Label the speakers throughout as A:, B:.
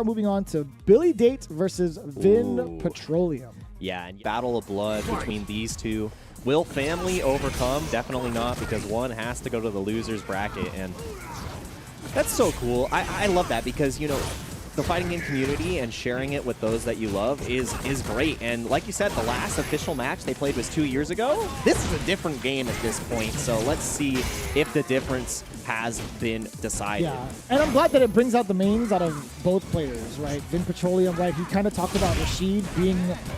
A: Moving on to Billy Date versus Vinpetrolium.
B: Yeah, and battle of blood between these two. Will family overcome? Definitely not, because one has to go to the loser's bracket, and that's so cool. I love that because, you know, the fighting game community and sharing it with those that you love is great. And like you said, the last official match they played was 2 years ago. This is a different game at this point, so let's see if the difference has been decided.
A: Yeah, and I'm glad that it brings out the mains out of both players, right? Vinpetrolium, right? He kind of talked about Rashid being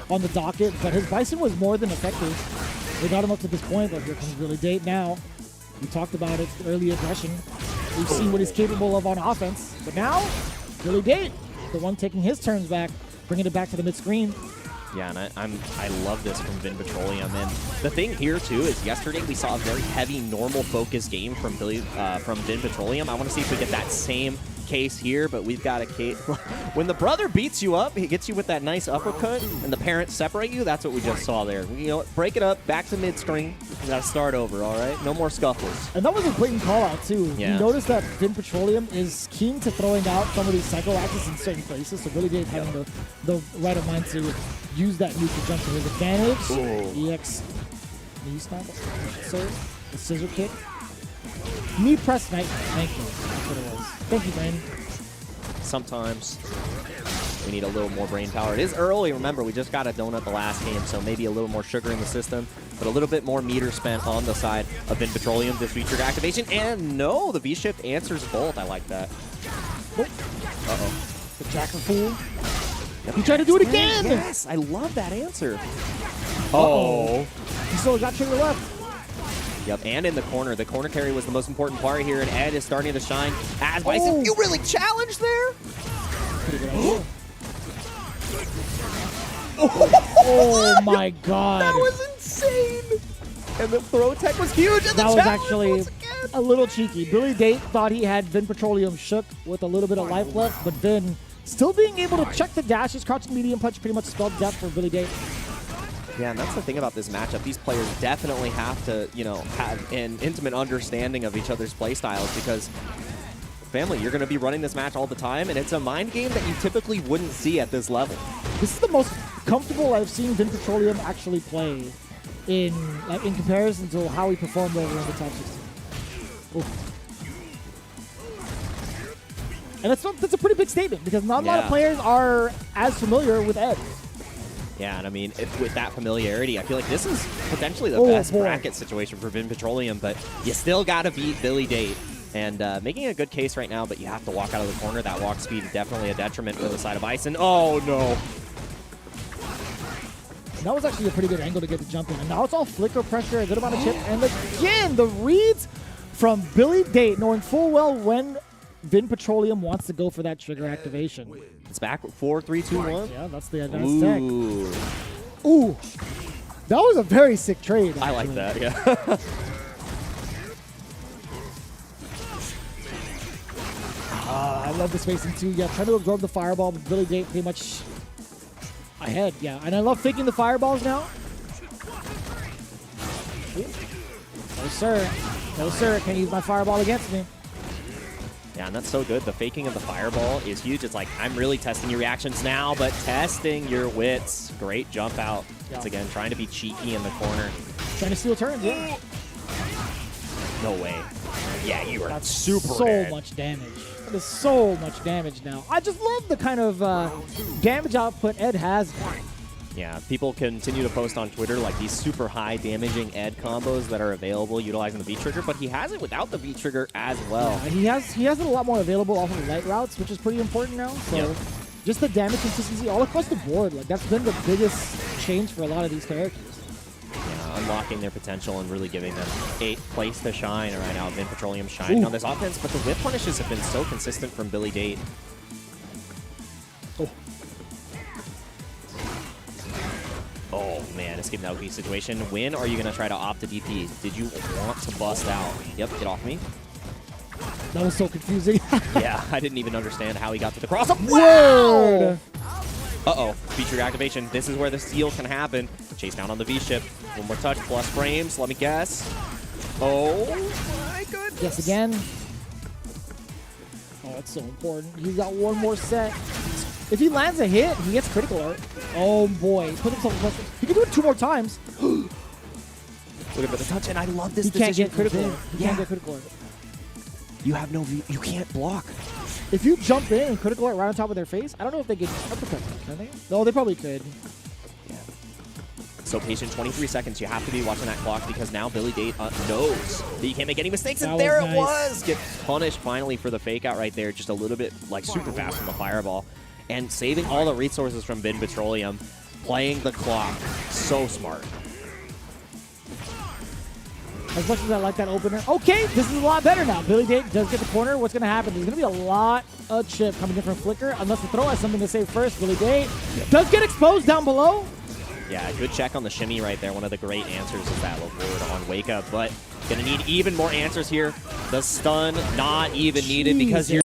A: on the docket, but his Bison was more than effective. They got him up to this point, but here comes Billy Date now. We talked about it, early aggression. We've seen what he's capable of on offense, but now Billy Date, the one taking his turns back, bringing it back to the mid-screen.
B: Yeah, and I love this from Vinpetrolium. And the thing here, too, is yesterday we saw a very heavy, normal-focused game from Vinpetrolium. I want to see if we get that same case here, but we've got a case. When the brother beats you up, he gets you with that nice uppercut, and the parents separate you. That's what we just saw there. You know, break it up, back to mid-screen. We got to start over, all right? No more scuffles.
A: And that was a blatant call-out, too.
B: Yeah.
A: You notice that Vinpetrolium is keen to throwing out some of these cycle axes in certain places, so Billy Date having the right of mind to use that neutral jump to his advantage.
B: Ooh.
A: EX knee snap, sir. The scissor kick. Knee press knight. Thank you. That's what it was. Thank you, Brain.
B: Sometimes we need a little more brain power. It is early. Remember, we just got a donut the last game, so maybe a little more sugar in the system, but a little bit more meter spent on the side of Vinpetrolium. This V-trigger activation, and no, the V-shift answers both. I like that.
A: Oh.
B: Uh-oh.
A: The Jack of Fool. Yep. He tried to do it again!
B: Yes, I love that answer. Oh.
A: He still got trigger left.
B: Yep, and in the corner. The corner carry was the most important part here, and Ed is starting to shine as Bison.
A: Oh.
B: You really challenged there?
A: Oh my god.
B: That was insane! And the throw tech was huge, and
A: that
B: the
A: was
B: challenge
A: actually
B: once again.
A: a little cheeky. Billy Date thought he had Vinpetrolium shook with a little bit of life left, but Vin still being able to check the dashes. Crouching medium punch pretty much spelled death for Billy Date.
B: Yeah, and that's the thing about this matchup. These players definitely have to, you know, have an intimate understanding of each other's play styles, because family, you're going to be running this match all the time, and it's a mind game that you typically wouldn't see at this level. This
A: is the most comfortable I've seen Vinpetrolium actually play in comparison to how he performed over in the top 16. Oof. And that's a pretty big statement, because not a lot of players are as familiar with Ed.
B: Yeah, and I mean, with that familiarity, I feel like this is potentially the best bracket situation for Vinpetrolium, but you still got to beat Billy Date. And making a good case right now, but you have to walk out of the corner. That walk speed is definitely a detriment for the side of Bison. Oh, no.
A: That was actually a pretty good angle to get the jump in. And now it's all flicker pressure, a good amount of chip. And again, the reads from Billy Date, knowing full well when Vinpetrolium wants to go for that trigger activation.
B: It's back with 4, 3, 2, 1.
A: Yeah, that's the advanced tech. Ooh. That was a very sick trade, actually.
B: I like that, yeah.
A: I love the spacing too. Yeah, trying to absorb the fireball, but Billy Date pretty much ahead. Yeah, and I love faking the fireballs now. No, sir. No, sir. Can't use my fireball against me.
B: Yeah, and that's so good. The faking of the fireball is huge. It's like, I'm really testing your reactions now, but testing your wits. Great jump out. Once again, trying to be cheeky in the corner.
A: Trying to steal turns, yeah.
B: No way. Yeah, you are super
A: so much damage. That is so much damage now. I just love the kind of damage output Ed has.
B: Yeah, people continue to post on Twitter like these super high damaging Ed combos that are available utilizing the V-trigger, but he has it without the V-trigger as well.
A: Yeah, he has it a lot more available off of the light routes, which is pretty important now. So just the damage consistency all across the board, like that's been the biggest change for a lot of these characters.
B: Yeah, unlocking their potential and really giving them a place to shine right now. Vinpetrolium shining on this offense, but the whip punishes have been so consistent from Billy Date. Oh, man, escaping that OP situation. When are you going to try to opt to DP? Did you want to bust out? Yep, get off me.
A: That was so confusing.
B: Yeah, I didn't even understand how he got to the cross.
A: Wow!
B: Uh-oh, V-trigger activation. This is where the steal can happen. Chase down on the V-ship. One more touch, plus frames. Let me guess. Oh, my goodness.
A: Yes, again. Oh, it's so important. He's got one more set. If he lands a hit, he gets critical alert. Oh boy, put himself in pressure. He can do it 2 more times.
B: Look at the touch, and I love this
A: He can't
B: decision
A: get critical.
B: from
A: He
B: Vin.
A: can't get critical alert.
B: You have no view. You can't block.
A: If you jump in and critical alert right on top of their face, I don't know if they get uppercut. Can they? No, they probably could.
B: Yeah. So patient, 23 seconds. You have to be watching that clock because now Billy Date knows that you can't make any mistakes, and
A: That
B: there
A: was
B: it
A: nice.
B: was. Gets punished finally for the fake out right there. Just a little bit like super fast from the fireball, and saving all the resources from Vinpetrolium, playing the clock. So smart.
A: As much as I like that opener. Okay, this is a lot better now. Billy Date does get the corner. What's going to happen? There's going to be a lot of chip coming in from Flicker. Unless the throw has something to say first. Billy Date does get exposed down below.
B: Yeah, good check on the shimmy right there. One of the great answers is that low forward on Wake Up, but gonna need even more answers here. The stun not even needed because you're